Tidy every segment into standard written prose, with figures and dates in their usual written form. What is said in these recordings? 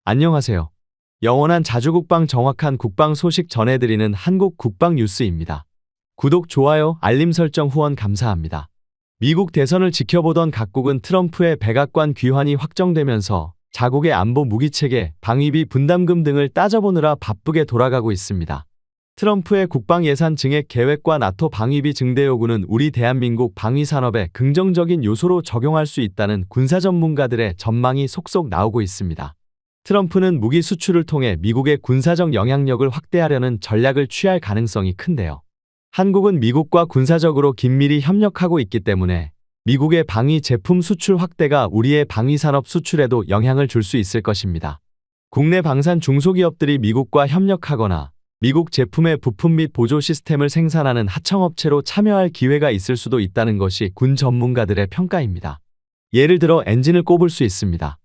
안녕하세요. 영원한 자주국방 정확한 국방 소식 전해드리는 한국 국방 뉴스입니다. 구독, 좋아요, 알림 설정 후원 감사합니다. 미국 대선을 지켜보던 각국은 트럼프의 백악관 귀환이 확정되면서 자국의 안보 무기체계, 방위비 분담금 등을 따져보느라 바쁘게 돌아가고 있습니다. 트럼프의 국방 예산 증액 계획과 나토 방위비 증대 요구는 우리 대한민국 방위산업에 긍정적인 요소로 적용할 수 있다는 군사 전문가들의 전망이 속속 나오고 있습니다. 트럼프는 무기 수출을 통해 미국의 군사적 영향력을 확대하려는 전략을 취할 가능성이 큰데요. 한국은 미국과 군사적으로 긴밀히 협력하고 있기 때문에 미국의 방위 제품 수출 확대가 우리의 방위산업 수출에도 영향을 줄 수 있을 것입니다. 국내 방산 중소기업들이 미국과 협력하거나 미국 제품의 부품 및 보조 시스템을 생산하는 하청업체로 참여할 기회가 있을 수도 있다는 것이 군 전문가들의 평가입니다. 예를 들어 엔진을 꼽을 수 있습니다.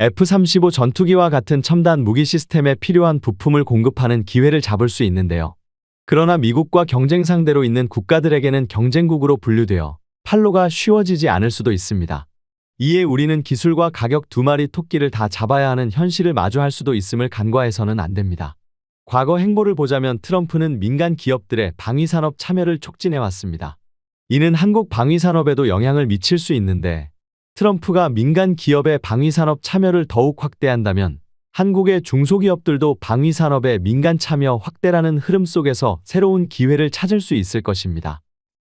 F-35 전투기와 같은 첨단 무기 시스템에 필요한 부품을 공급하는 기회를 잡을 수 있는데요. 그러나 미국과 경쟁 상대로 있는 국가들에게는 경쟁국으로 분류되어 판로가 쉬워지지 않을 수도 있습니다. 이에 우리는 기술과 가격 두 마리 토끼를 다 잡아야 하는 현실을 마주할 수도 있음을 간과해서는 안 됩니다. 과거 행보를 보자면 트럼프는 민간 기업들의 방위산업 참여를 촉진해왔습니다. 이는 한국 방위산업에도 영향을 미칠 수 있는데 트럼프가 민간 기업의 방위산업 참여를 더욱 확대한다면 한국의 중소기업들도 방위산업의 민간 참여 확대라는 흐름 속에서 새로운 기회를 찾을 수 있을 것입니다.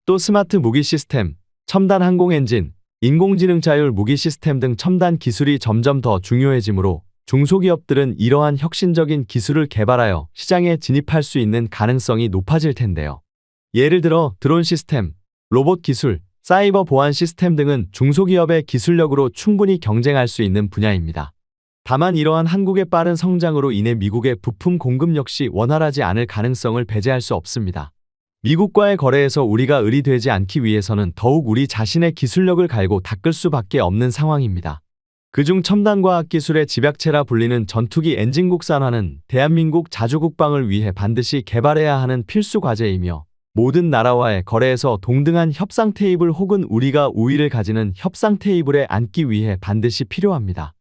또 스마트 무기 시스템, 첨단 항공 엔진, 인공지능 자율 무기 시스템 등 첨단 기술이 점점 더 중요해지므로 중소기업들은 이러한 혁신적인 기술을 개발하여 시장에 진입할 수 있는 가능성이 높아질 텐데요. 예를 들어 드론 시스템, 로봇 기술, 사이버 보안 시스템 등은 중소기업의 기술력으로 충분히 경쟁할 수 있는 분야입니다. 다만 이러한 한국의 빠른 성장으로 인해 미국의 부품 공급 역시 원활하지 않을 가능성을 배제할 수 없습니다. 미국과의 거래에서 우리가 의리되지 않기 위해서는 더욱 우리 자신의 기술력을 갈고 닦을 수밖에 없는 상황입니다. 그중 첨단과학기술의 집약체라 불리는 전투기 엔진 국산화는 대한민국 자주국방을 위해 반드시 개발해야 하는 필수 과제이며 모든 나라와의 거래에서 동등한 협상 테이블 혹은 우리가 우위를 가지는 협상 테이블에 앉기 위해 반드시 필요합니다.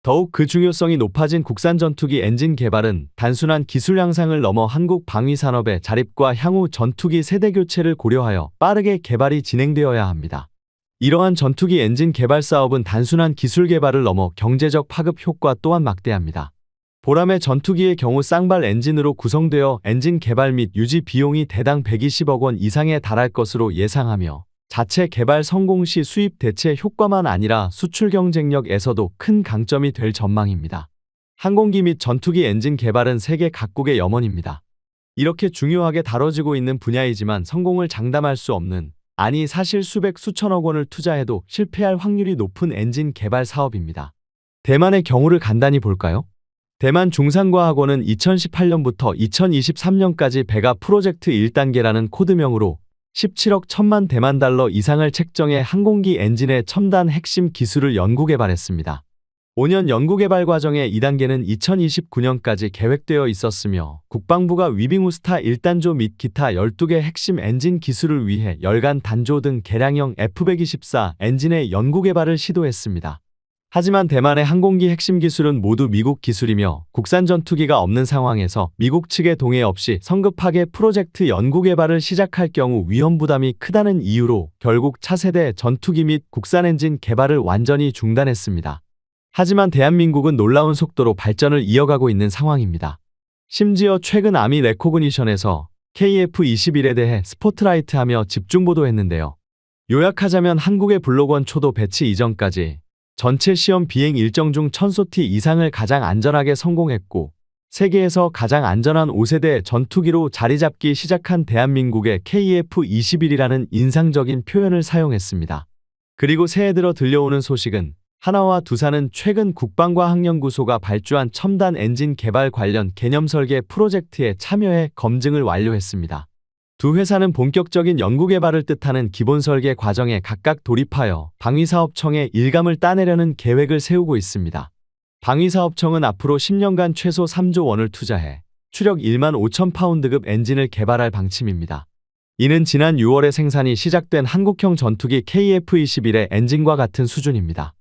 더욱 그 중요성이 높아진 국산 전투기 엔진 개발은 단순한 기술 향상을 넘어 한국 방위산업의 자립과 향후 전투기 세대 교체를 고려하여 빠르게 개발이 진행되어야 합니다. 이러한 전투기 엔진 개발 사업은 단순한 기술 개발을 넘어 경제적 파급 효과 또한 막대합니다. 보람의 전투기의 경우 쌍발 엔진으로 구성되어 엔진 개발 및 유지 비용이 대당 120억 원 이상에 달할 것으로 예상하며 자체 개발 성공 시 수입 대체 효과만 아니라 수출 경쟁력에서도 큰 강점이 될 전망입니다. 항공기 및 전투기 엔진 개발은 세계 각국의 염원입니다. 이렇게 중요하게 다뤄지고 있는 분야이지만 성공을 장담할 수 없는, 아니 사실 수백 수천억 원을 투자해도 실패할 확률이 높은 엔진 개발 사업입니다. 대만의 경우를 간단히 볼까요? 대만 중산과학원은 2018년부터 2023년까지 베가 프로젝트 1단계라는 코드명으로 17억 1천만 대만 달러 이상을 책정해 항공기 엔진의 첨단 핵심 기술을 연구개발했습니다. 5년 연구개발 과정의 2단계는 2029년까지 계획되어 있었으며 국방부가 위빙우스타 1단조 및 기타 12개 핵심 엔진 기술을 위해 열간 단조 등 개량형 F-124 엔진의 연구개발을 시도했습니다. 하지만 대만의 항공기 핵심 기술은 모두 미국 기술이며 국산 전투기가 없는 상황에서 미국 측의 동의 없이 성급하게 프로젝트 연구개발을 시작할 경우 위험 부담이 크다는 이유로 결국 차세대 전투기 및 국산 엔진 개발을 완전히 중단했습니다. 하지만 대한민국은 놀라운 속도로 발전을 이어가고 있는 상황입니다. 심지어 최근 아미 레코그니션에서 KF-21에 대해 스포트라이트하며 집중보도했는데요. 요약하자면 한국의 블록원 초도 배치 이전까지 전체 시험 비행 일정 중 1000소티 이상을 가장 안전하게 성공했고 세계에서 가장 안전한 5세대 전투기로 자리 잡기 시작한 대한민국의 KF-21이라는 인상적인 표현을 사용했습니다. 그리고 새해 들어 들려오는 소식은 하나와 두산은 최근 국방과학연구소가 발주한 첨단 엔진 개발 관련 개념 설계 프로젝트에 참여해 검증을 완료했습니다. 두 회사는 본격적인 연구개발을 뜻하는 기본 설계 과정에 각각 돌입하여 방위사업청에 일감을 따내려는 계획을 세우고 있습니다. 방위사업청은 앞으로 10년간 최소 3조 원을 투자해 추력 1만 5천 파운드급 엔진을 개발할 방침입니다. 이는 지난 6월에 생산이 시작된 한국형 전투기 KF-21의 엔진과 같은 수준입니다.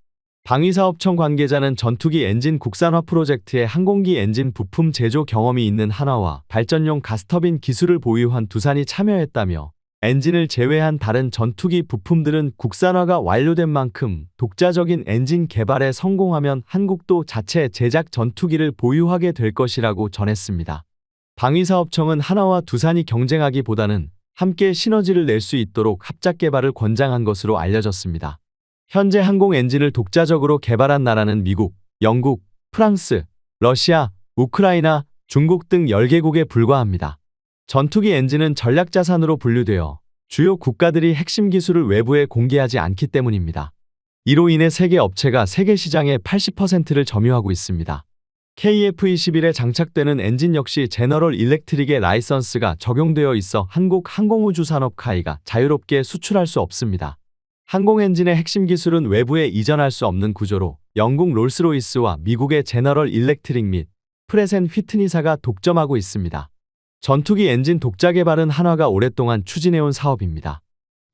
방위사업청 관계자는 전투기 엔진 국산화 프로젝트에 항공기 엔진 부품 제조 경험이 있는 한화와 발전용 가스터빈 기술을 보유한 두산이 참여했다며 엔진을 제외한 다른 전투기 부품들은 국산화가 완료된 만큼 독자적인 엔진 개발에 성공하면 한국도 자체 제작 전투기를 보유하게 될 것이라고 전했습니다. 방위사업청은 한화와 두산이 경쟁하기보다는 함께 시너지를 낼 수 있도록 합작 개발을 권장한 것으로 알려졌습니다. 현재 항공 엔진을 독자적으로 개발한 나라는 미국, 영국, 프랑스, 러시아, 우크라이나, 중국 등 10개국에 불과합니다. 전투기 엔진은 전략자산으로 분류되어 주요 국가들이 핵심 기술을 외부에 공개하지 않기 때문입니다. 이로 인해 세계 업체가 세계 시장의 80%를 점유하고 있습니다. KF-21에 장착되는 엔진 역시 제너럴 일렉트릭의 라이선스가 적용되어 있어 한국 항공우주산업 카이가 자유롭게 수출할 수 없습니다. 항공 엔진의 핵심 기술은 외부에 이전할 수 없는 구조로 영국 롤스로이스와 미국의 제너럴 일렉트릭 및 프레센 휘트니사가 독점하고 있습니다. 전투기 엔진 독자 개발은 한화가 오랫동안 추진해온 사업입니다.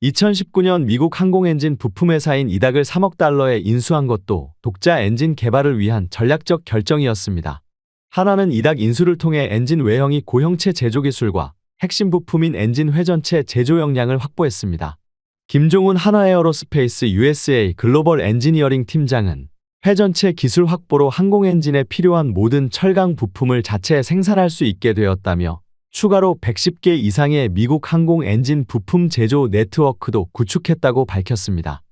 2019년 미국 항공 엔진 부품회사인 이닥을 3억 달러에 인수한 것도 독자 엔진 개발을 위한 전략적 결정이었습니다. 한화는 이닥 인수를 통해 엔진 외형이 고형체 제조 기술과 핵심 부품인 엔진 회전체 제조 역량을 확보했습니다. 김종훈 한화에어로스페이스 USA 글로벌 엔지니어링 팀장은 회전체 기술 확보로 항공 엔진에 필요한 모든 철강 부품을 자체 생산할 수 있게 되었다며 추가로 110개 이상의 미국 항공 엔진 부품 제조 네트워크도 구축했다고 밝혔습니다.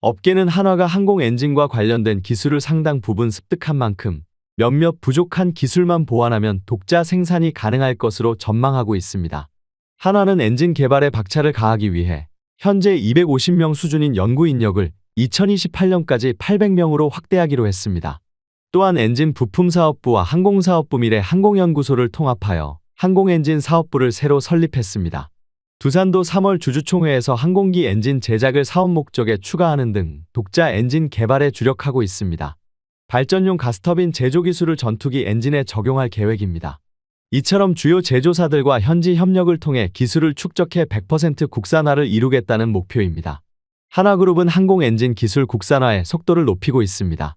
업계는 한화가 항공 엔진과 관련된 기술을 상당 부분 습득한 만큼 몇몇 부족한 기술만 보완하면 독자 생산이 가능할 것으로 전망하고 있습니다. 한화는 엔진 개발에 박차를 가하기 위해 현재 250명 수준인 연구 인력을 2028년까지 800명으로 확대하기로 했습니다. 또한 엔진 부품사업부와 항공사업부 미래 항공연구소를 통합하여 항공엔진 사업부를 새로 설립했습니다. 두산도 3월 주주총회에서 항공기 엔진 제작을 사업 목적에 추가하는 등 독자 엔진 개발에 주력하고 있습니다. 발전용 가스터빈 제조 기술을 전투기 엔진에 적용할 계획입니다. 이처럼 주요 제조사들과 현지 협력을 통해 기술을 축적해 100% 국산화를 이루겠다는 목표입니다. 한화그룹은 항공 엔진 기술 국산화의 속도를 높이고 있습니다.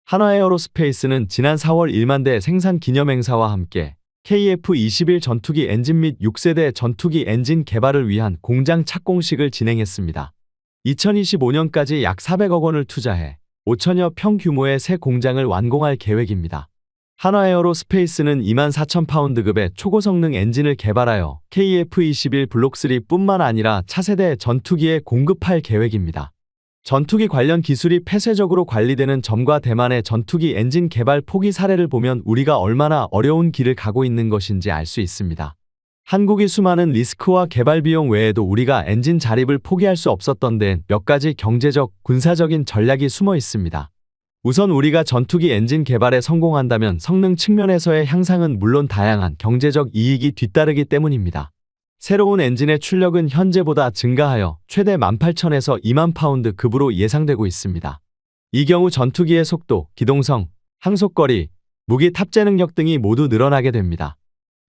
한화에어로스페이스는 지난 4월 1만 대 생산 기념행사와 함께 KF-21 전투기 엔진 및 6세대 전투기 엔진 개발을 위한 공장 착공식을 진행했습니다. 2025년까지 약 400억 원을 투자해 5천여 평 규모의 새 공장을 완공할 계획입니다. 한화에어로스페이스는 24,000파운드급의 초고성능 엔진을 개발하여 KF-21 블록3뿐만 아니라 차세대 전투기에 공급할 계획입니다. 전투기 관련 기술이 폐쇄적으로 관리되는 점과 대만의 전투기 엔진 개발 포기 사례를 보면 우리가 얼마나 어려운 길을 가고 있는 것인지 알 수 있습니다. 한국이 수많은 리스크와 개발 비용 외에도 우리가 엔진 자립을 포기할 수 없었던 데엔 몇 가지 경제적, 군사적인 전략이 숨어 있습니다. 우선 우리가 전투기 엔진 개발에 성공한다면 성능 측면에서의 향상은 물론 다양한 경제적 이익이 뒤따르기 때문입니다. 새로운 엔진의 출력은 현재보다 증가하여 최대 18,000에서 2만 파운드 급으로 예상되고 있습니다. 이 경우 전투기의 속도, 기동성, 항속거리, 무기 탑재 능력 등이 모두 늘어나게 됩니다.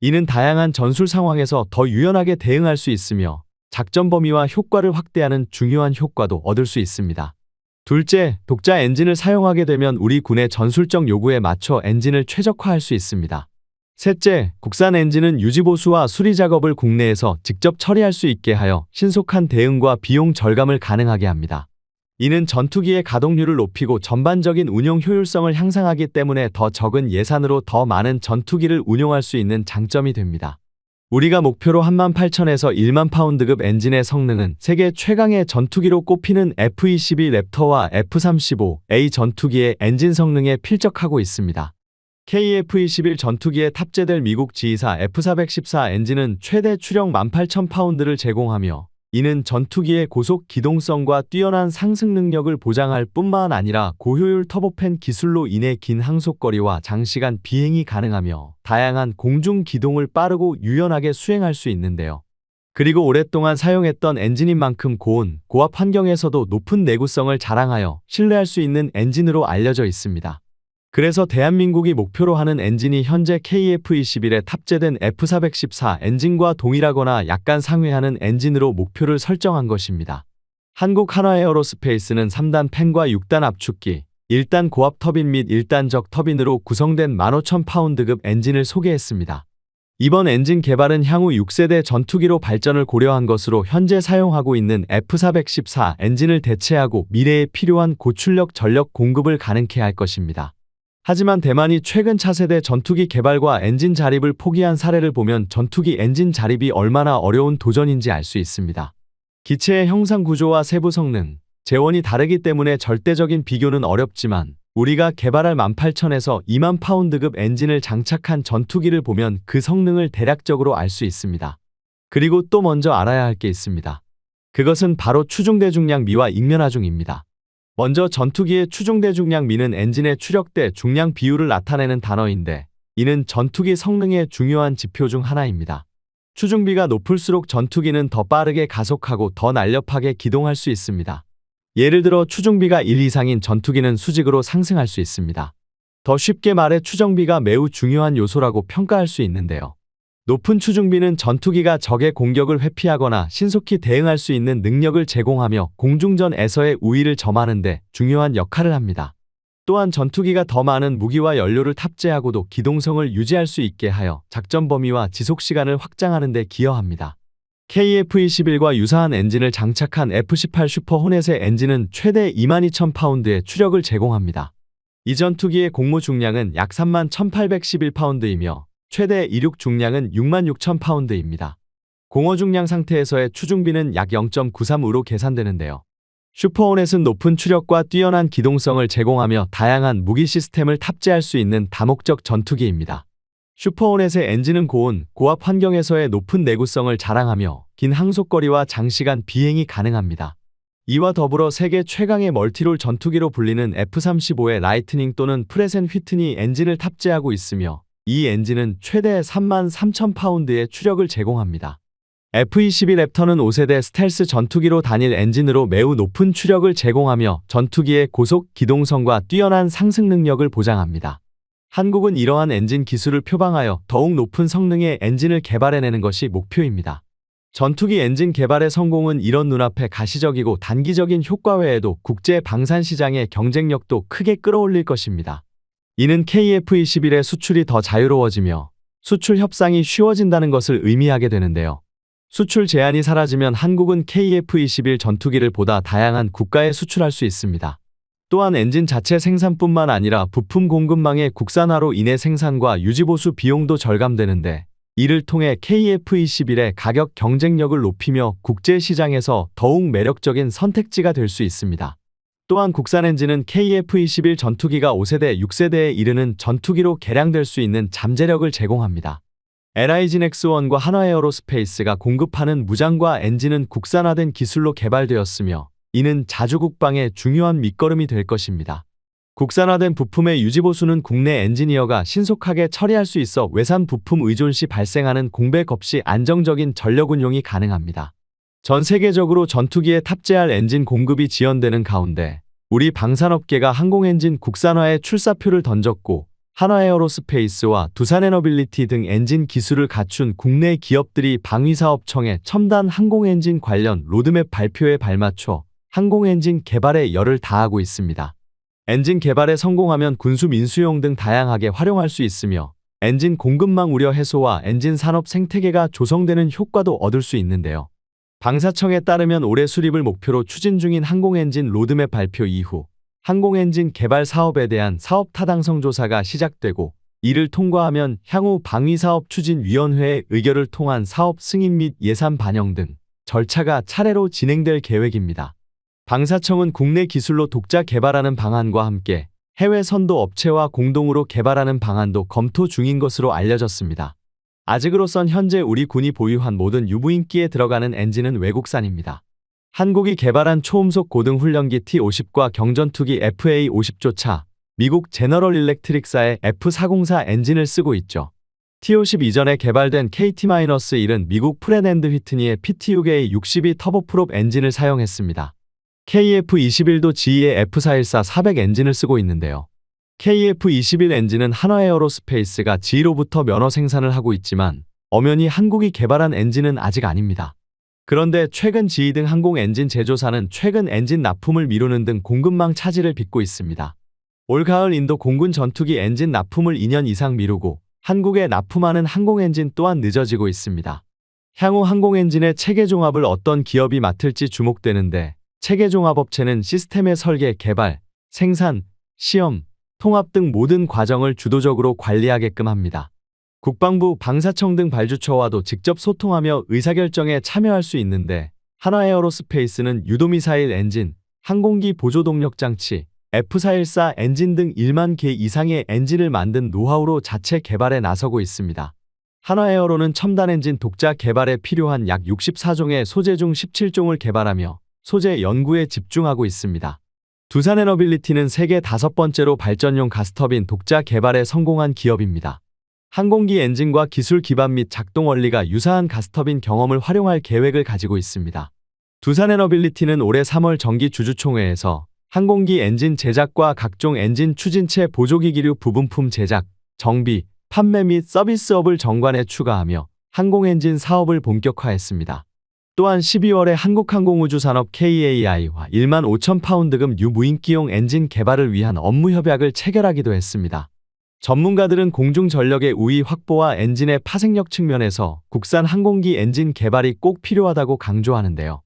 이는 다양한 전술 상황에서 더 유연하게 대응할 수 있으며 작전 범위와 효과를 확대하는 중요한 효과도 얻을 수 있습니다. 둘째, 독자 엔진을 사용하게 되면 우리 군의 전술적 요구에 맞춰 엔진을 최적화할 수 있습니다. 셋째, 국산 엔진은 유지보수와 수리 작업을 국내에서 직접 처리할 수 있게 하여 신속한 대응과 비용 절감을 가능하게 합니다. 이는 전투기의 가동률을 높이고 전반적인 운용 효율성을 향상하기 때문에 더 적은 예산으로 더 많은 전투기를 운용할 수 있는 장점이 됩니다. 우리가 목표로 18,000에서 1만 파운드급 엔진의 성능은 세계 최강의 전투기로 꼽히는 F-22 랩터와 F-35A 전투기의 엔진 성능에 필적하고 있습니다. KF-21 전투기에 탑재될 미국 지휘사 F-414 엔진은 최대 추력 18,000파운드를 제공하며 이는 전투기의 고속 기동성과 뛰어난 상승 능력을 보장할 뿐만 아니라 고효율 터보팬 기술로 인해 긴 항속거리와 장시간 비행이 가능하며 다양한 공중 기동을 빠르고 유연하게 수행할 수 있는데요. 그리고 오랫동안 사용했던 엔진인 만큼 고온, 고압 환경에서도 높은 내구성을 자랑하여 신뢰할 수 있는 엔진으로 알려져 있습니다. 그래서 대한민국이 목표로 하는 엔진이 현재 KF-21에 탑재된 F-414 엔진과 동일하거나 약간 상회하는 엔진으로 목표를 설정한 것입니다. 한국 한화에어로스페이스는 3단 팬과 6단 압축기, 1단 고압 터빈 및 1단적 터빈으로 구성된 15,000파운드급 엔진을 소개했습니다. 이번 엔진 개발은 향후 6세대 전투기로 발전을 고려한 것으로 현재 사용하고 있는 F414 엔진을 대체하고 미래에 필요한 고출력 전력 공급을 가능케 할 것입니다. 하지만 대만이 최근 차세대 전투기 개발과 엔진 자립을 포기한 사례를 보면 전투기 엔진 자립이 얼마나 어려운 도전인지 알 수 있습니다. 기체의 형상 구조와 세부 성능, 재원이 다르기 때문에 절대적인 비교는 어렵지만 우리가 개발할 18,000에서 2만 파운드급 엔진을 장착한 전투기를 보면 그 성능을 대략적으로 알 수 있습니다. 그리고 또 먼저 알아야 할 게 있습니다. 그것은 바로 추중대중량 미와 익면하중입니다. 먼저 전투기의 추중대중량 미는 엔진의 추력대 중량 비율을 나타내는 단어인데 이는 전투기 성능의 중요한 지표 중 하나입니다. 추중비가 높을수록 전투기는 더 빠르게 가속하고 더 날렵하게 기동할 수 있습니다. 예를 들어 추중비가 1 이상인 전투기는 수직으로 상승할 수 있습니다. 더 쉽게 말해 추정비가 매우 중요한 요소라고 평가할 수 있는데요. 높은 추중비는 전투기가 적의 공격을 회피하거나 신속히 대응할 수 있는 능력을 제공하며 공중전에서의 우위를 점하는 데 중요한 역할을 합니다. 또한 전투기가 더 많은 무기와 연료를 탑재하고도 기동성을 유지할 수 있게 하여 작전 범위와 지속시간을 확장하는 데 기여합니다. KF-21과 유사한 엔진을 장착한 F-18 슈퍼 호넷의 엔진은 최대 22,000파운드의 추력을 제공합니다. 이 전투기의 공모 중량은 약 31,811파운드이며 최대 이륙 중량은 66,000파운드입니다. 공허 중량 상태에서의 추중비는 약 0.935로 계산되는데요. 슈퍼호넷은 높은 추력과 뛰어난 기동성을 제공하며 다양한 무기 시스템을 탑재할 수 있는 다목적 전투기입니다. 슈퍼호넷의 엔진은 고온, 고압 환경에서의 높은 내구성을 자랑하며 긴 항속거리와 장시간 비행이 가능합니다. 이와 더불어 세계 최강의 멀티롤 전투기로 불리는 F-35의 라이트닝 또는 프렛 앤 휘트니 엔진을 탑재하고 있으며 이 엔진은 최대 33,000파운드의 추력을 제공합니다. F-22 랩터는 5세대 스텔스 전투기로 단일 엔진으로 매우 높은 추력을 제공하며 전투기의 고속 기동성과 뛰어난 상승 능력을 보장합니다. 한국은 이러한 엔진 기술을 표방하여 더욱 높은 성능의 엔진을 개발해내는 것이 목표입니다. 전투기 엔진 개발의 성공은 이런 눈앞에 가시적이고 단기적인 효과 외에도 국제 방산 시장의 경쟁력도 크게 끌어올릴 것입니다. 이는 KF-21의 수출이 더 자유로워지며 수출 협상이 쉬워진다는 것을 의미하게 되는데요. 수출 제한이 사라지면 한국은 KF-21 전투기를 보다 다양한 국가에 수출할 수 있습니다. 또한 엔진 자체 생산뿐만 아니라 부품 공급망의 국산화로 인해 생산과 유지보수 비용도 절감되는데 이를 통해 KF-21의 가격 경쟁력을 높이며 국제시장에서 더욱 매력적인 선택지가 될 수 있습니다. 또한 국산 엔진은 KF-21 전투기가 5세대, 6세대에 이르는 전투기로 개량될 수 있는 잠재력을 제공합니다. LIG넥스1과 한화에어로스페이스가 공급하는 무장과 엔진은 국산화된 기술로 개발되었으며 이는 자주국방의 중요한 밑거름이 될 것입니다. 국산화된 부품의 유지보수는 국내 엔지니어가 신속하게 처리할 수 있어 외산 부품 의존 시 발생하는 공백 없이 안정적인 전력 운용이 가능합니다. 전 세계적으로 전투기에 탑재할 엔진 공급이 지연되는 가운데 우리 방산업계가 항공엔진 국산화에 출사표를 던졌고 한화에어로스페이스와 두산에너빌리티 등 엔진 기술을 갖춘 국내 기업들이 방위사업청의 첨단 항공엔진 관련 로드맵 발표에 발맞춰 항공엔진 개발에 열을 다하고 있습니다. 엔진 개발에 성공하면 군수 민수용 등 다양하게 활용할 수 있으며 엔진 공급망 우려 해소와 엔진 산업 생태계가 조성되는 효과도 얻을 수 있는데요. 방사청에 따르면 올해 수립을 목표로 추진 중인 항공엔진 로드맵 발표 이후 항공엔진 개발 사업에 대한 사업 타당성 조사가 시작되고 이를 통과하면 향후 방위사업추진위원회의 의결을 통한 사업 승인 및 예산 반영 등 절차가 차례로 진행될 계획입니다. 방사청은 국내 기술로 독자 개발하는 방안과 함께 해외 선도 업체와 공동으로 개발하는 방안도 검토 중인 것으로 알려졌습니다. 아직으로선 현재 우리 군이 보유한 모든 유무인기에 들어가는 엔진은 외국산입니다. 한국이 개발한 초음속 고등훈련기 T-50과 경전투기 FA-50조차 미국 제너럴 일렉트릭사의 F-404 엔진을 쓰고 있죠. T-50 이전에 개발된 KT-1은 미국 프렛 앤 휘트니의 PT-6A-62 터보프롭 엔진을 사용했습니다. KF-21도 GE의 F-414-400 엔진을 쓰고 있는데요. KF-21 엔진은 한화에어로스페이스가 GE로부터 면허 생산을 하고 있지만 엄연히 한국이 개발한 엔진은 아직 아닙니다. 그런데 최근 GE 등 항공 엔진 제조사는 최근 엔진 납품을 미루는 등 공급망 차질을 빚고 있습니다. 올 가을 인도 공군 전투기 엔진 납품을 2년 이상 미루고 한국에 납품하는 항공엔진 또한 늦어지고 있습니다. 향후 항공엔진의 체계종합을 어떤 기업이 맡을지 주목되는데 체계종합업체는 시스템의 설계, 개발, 생산, 시험, 통합 등 모든 과정을 주도적으로 관리하게끔 합니다. 국방부, 방사청 등 발주처와도 직접 소통하며 의사결정에 참여할 수 있는데 한화에어로스페이스는 유도미사일 엔진, 항공기 보조동력장치, F414 엔진 등 1만 개 이상의 엔진을 만든 노하우로 자체 개발에 나서고 있습니다. 한화에어로는 첨단 엔진 독자 개발에 필요한 약 64종의 소재 중 17종을 개발하며 소재 연구에 집중하고 있습니다. 두산에너빌리티는 세계 5번째로 발전용 가스터빈 독자 개발에 성공한 기업입니다. 항공기 엔진과 기술 기반 및 작동 원리가 유사한 가스터빈 경험을 활용할 계획을 가지고 있습니다. 두산에너빌리티는 올해 3월 정기 주주총회에서 항공기 엔진 제작과 각종 엔진 추진체 보조기기류 부분품 제작, 정비, 판매 및 서비스업을 정관에 추가하며 항공엔진 사업을 본격화했습니다. 또한 12월에 한국항공우주산업 KAI와 1만 5천 파운드급 유무인기용 엔진 개발을 위한 업무 협약을 체결하기도 했습니다. 전문가들은 공중전력의 우위 확보와 엔진의 파생력 측면에서 국산 항공기 엔진 개발이 꼭 필요하다고 강조하는데요.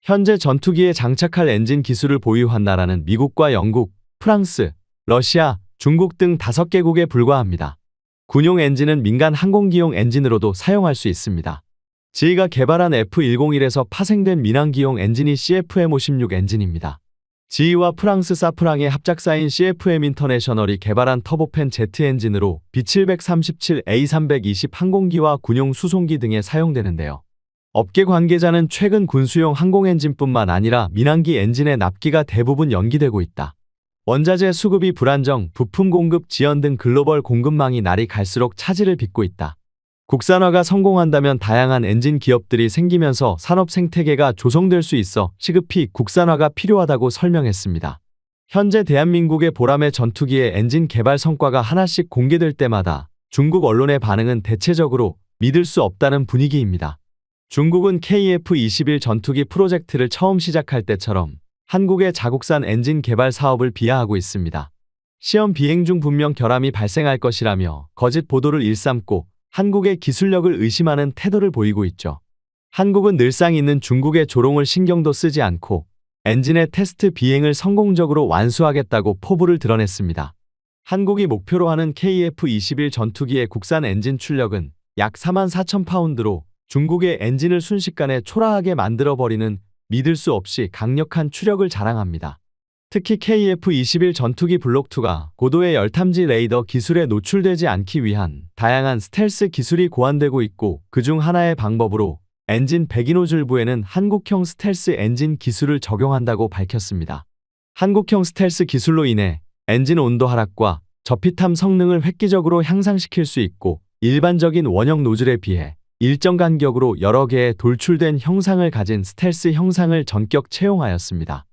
현재 전투기에 장착할 엔진 기술을 보유한 나라는 미국과 영국, 프랑스, 러시아, 중국 등 5개국에 불과합니다. 군용 엔진은 민간 항공기용 엔진으로도 사용할 수 있습니다. 지희가 개발한 F101에서 파생된 민항기용 엔진이 CFM56 엔진입니다. 지희와 프랑스 사프랑의 합작사인 CFM 인터내셔널이 개발한 터보팬 제트 엔진으로 B737, A320 항공기와 군용 수송기 등에 사용되는데요. 업계 관계자는 최근 군수용 항공엔진뿐만 아니라 민항기 엔진의 납기가 대부분 연기되고 있다. 원자재 수급이 불안정, 부품 공급 지연 등 글로벌 공급망이 날이 갈수록 차질을 빚고 있다. 국산화가 성공한다면 다양한 엔진 기업들이 생기면서 산업 생태계가 조성될 수 있어 시급히 국산화가 필요하다고 설명했습니다. 현재 대한민국의 보람의 전투기의 엔진 개발 성과가 하나씩 공개될 때마다 중국 언론의 반응은 대체적으로 믿을 수 없다는 분위기입니다. 중국은 KF-21 전투기 프로젝트를 처음 시작할 때처럼 한국의 자국산 엔진 개발 사업을 비하하고 있습니다. 시험 비행 중 분명 결함이 발생할 것이라며 거짓 보도를 일삼고 한국의 기술력을 의심하는 태도를 보이고 있죠. 한국은 늘상 있는 중국의 조롱을 신경도 쓰지 않고 엔진의 테스트 비행을 성공적으로 완수하겠다고 포부를 드러냈습니다. 한국이 목표로 하는 KF-21 전투기의 국산 엔진 출력은 약 4만 4천 파운드로 중국의 엔진을 순식간에 초라하게 만들어버리는 믿을 수 없이 강력한 추력을 자랑합니다. 특히 KF-21 전투기 블록2가 고도의 열탐지 레이더 기술에 노출되지 않기 위한 다양한 스텔스 기술이 고안되고 있고 그중 하나의 방법으로 엔진 배기노즐부에는 한국형 스텔스 엔진 기술을 적용한다고 밝혔습니다. 한국형 스텔스 기술로 인해 엔진 온도 하락과 저피탐 성능을 획기적으로 향상시킬 수 있고 일반적인 원형 노즐에 비해 일정 간격으로 여러 개의 돌출된 형상을 가진 스텔스 형상을 전격 채용하였습니다.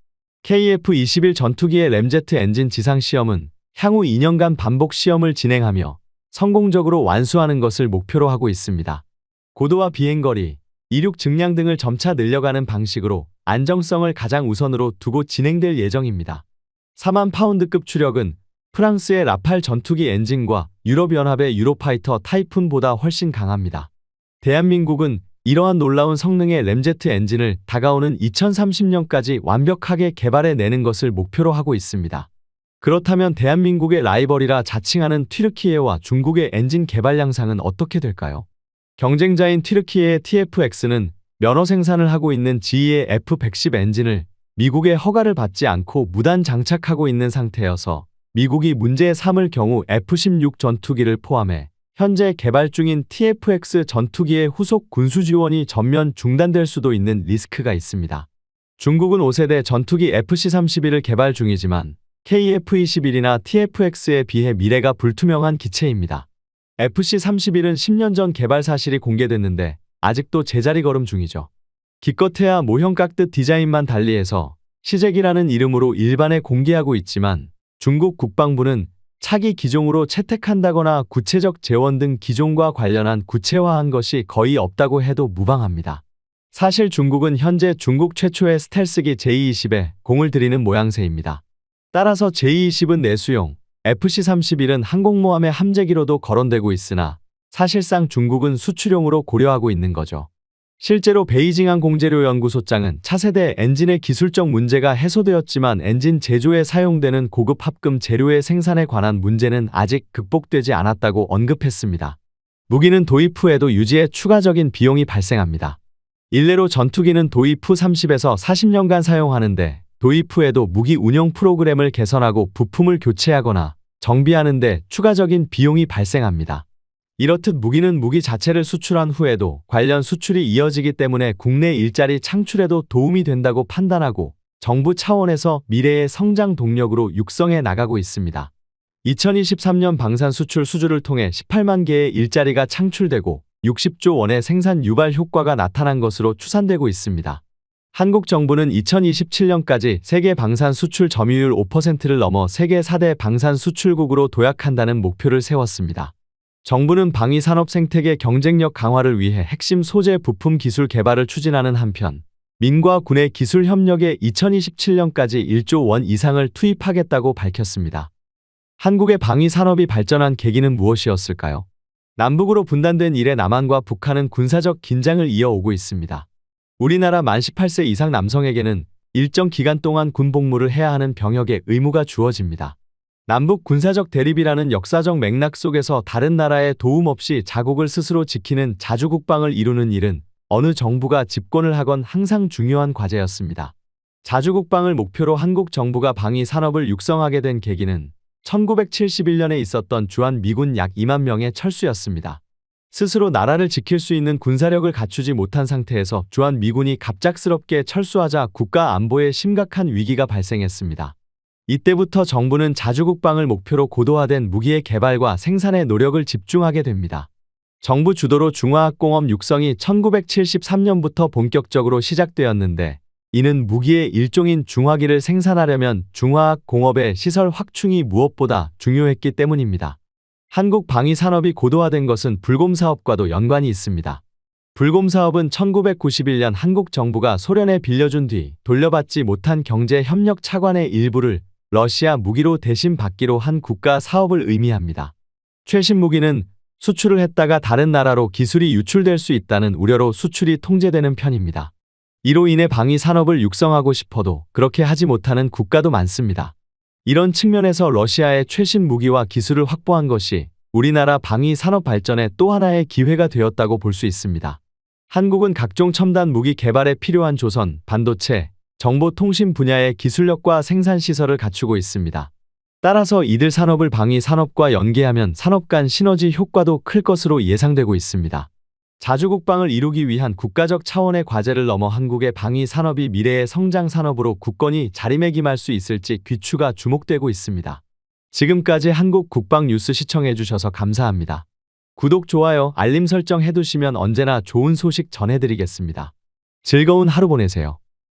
KF-21 전투기의 램제트 엔진 지상 시험은 향후 2년간 반복 시험을 진행하며 성공적으로 완수하는 것을 목표로 하고 있습니다. 고도와 비행거리, 이륙 증량 등을 점차 늘려가는 방식으로 안정성을 가장 우선으로 두고 진행될 예정입니다. 4만 파운드급 추력은 프랑스의 라팔 전투기 엔진과 유럽연합의 유로파이터 타이푼보다 훨씬 강합니다. 대한민국은 이러한 놀라운 성능의 램제트 엔진을 다가오는 2030년까지 완벽하게 개발해내는 것을 목표로 하고 있습니다. 그렇다면 대한민국의 라이벌이라 자칭하는 튀르키예와 중국의 엔진 개발 양상은 어떻게 될까요? 경쟁자인 튀르키예의 TFX는 면허 생산을 하고 있는 지희의 F110 엔진을 미국의 허가를 받지 않고 무단 장착하고 있는 상태여서 미국이 문제에 삼을 경우 F-16 전투기를 포함해 현재 개발 중인 TFX 전투기의 후속 군수 지원이 전면 중단될 수도 있는 리스크가 있습니다. 중국은 5세대 전투기 FC-31을 개발 중이지만 KF-21이나 TFX에 비해 미래가 불투명한 기체입니다. FC-31은 10년 전 개발 사실이 공개됐는데 아직도 제자리 걸음 중이죠. 기껏해야 모형 깍듯 디자인만 달리해서 시제기라는 이름으로 일반에 공개하고 있지만 중국 국방부는 차기 기종으로 채택한다거나 구체적 재원 등 기종과 관련한 구체화한 것이 거의 없다고 해도 무방합니다. 사실 중국은 현재 중국 최초의 스텔스기 J-20에 공을 들이는 모양새입니다. 따라서 J-20은 내수용, FC-31은 항공모함의 함재기로도 거론되고 있으나 사실상 중국은 수출용으로 고려하고 있는 거죠. 실제로 베이징항공재료연구소장은 차세대 엔진의 기술적 문제가 해소되었지만 엔진 제조에 사용되는 고급 합금 재료의 생산에 관한 문제는 아직 극복되지 않았다고 언급했습니다. 무기는 도입 후에도 유지에 추가적인 비용이 발생합니다. 일례로 전투기는 도입 후 30에서 40년간 사용하는데 도입 후에도 무기 운용 프로그램을 개선하고 부품을 교체하거나 정비하는 데 추가적인 비용이 발생합니다. 이렇듯 무기는 무기 자체를 수출한 후에도 관련 수출이 이어지기 때문에 국내 일자리 창출에도 도움이 된다고 판단하고 정부 차원에서 미래의 성장 동력으로 육성해 나가고 있습니다. 2023년 방산 수출 수주를 통해 18만 개의 일자리가 창출되고 60조 원의 생산 유발 효과가 나타난 것으로 추산되고 있습니다. 한국 정부는 2027년까지 세계 방산 수출 점유율 5%를 넘어 세계 4대 방산 수출국으로 도약한다는 목표를 세웠습니다. 정부는 방위 산업 생태계 경쟁력 강화를 위해 핵심 소재 부품 기술 개발을 추진하는 한편 민과 군의 기술 협력에 2027년까지 1조 원 이상을 투입하겠다고 밝혔습니다. 한국의 방위 산업이 발전한 계기는 무엇이었을까요? 남북으로 분단된 이래 남한과 북한은 군사적 긴장을 이어오고 있습니다. 우리나라 만 18세 이상 남성에게는 일정 기간 동안 군 복무를 해야 하는 병역의 의무가 주어집니다. 남북 군사적 대립이라는 역사적 맥락 속에서 다른 나라의 도움 없이 자국을 스스로 지키는 자주국방을 이루는 일은 어느 정부가 집권을 하건 항상 중요한 과제였습니다. 자주국방을 목표로 한국 정부가 방위 산업을 육성하게 된 계기는 1971년에 있었던 주한미군 약 2만 명의 철수였습니다. 스스로 나라를 지킬 수 있는 군사력을 갖추지 못한 상태에서 주한미군이 갑작스럽게 철수하자 국가 안보에 심각한 위기가 발생했습니다. 이때부터 정부는 자주국방을 목표로 고도화된 무기의 개발과 생산에 노력을 집중하게 됩니다. 정부 주도로 중화학공업 육성이 1973년부터 본격적으로 시작되었는데 이는 무기의 일종인 중화기를 생산하려면 중화학공업의 시설 확충이 무엇보다 중요했기 때문입니다. 한국 방위 산업이 고도화된 것은 불곰 사업과도 연관이 있습니다. 불곰 사업은 1991년 한국 정부가 소련에 빌려준 뒤 돌려받지 못한 경제 협력 차관의 일부를 러시아 무기로 대신 받기로 한 국가 사업을 의미합니다. 최신 무기는 수출을 했다가 다른 나라로 기술이 유출될 수 있다는 우려로 수출이 통제되는 편입니다. 이로 인해 방위 산업을 육성하고 싶어도 그렇게 하지 못하는 국가도 많습니다. 이런 측면에서 러시아의 최신 무기와 기술을 확보한 것이 우리나라 방위 산업 발전의 또 하나의 기회가 되었다고 볼 수 있습니다. 한국은 각종 첨단 무기 개발에 필요한 조선, 반도체, 정보통신 분야의 기술력과 생산시설을 갖추고 있습니다. 따라서 이들 산업을 방위 산업과 연계하면 산업 간 시너지 효과도 클 것으로 예상되고 있습니다. 자주국방을 이루기 위한 국가적 차원의 과제를 넘어 한국의 방위 산업이 미래의 성장 산업으로 굳건히 자리매김할 수 있을지 귀추가 주목되고 있습니다. 지금까지 한국 국방 뉴스 시청해주셔서 감사합니다. 구독, 좋아요, 알림 설정 해두시면 언제나 좋은 소식 전해드리겠습니다. 즐거운 하루 보내세요.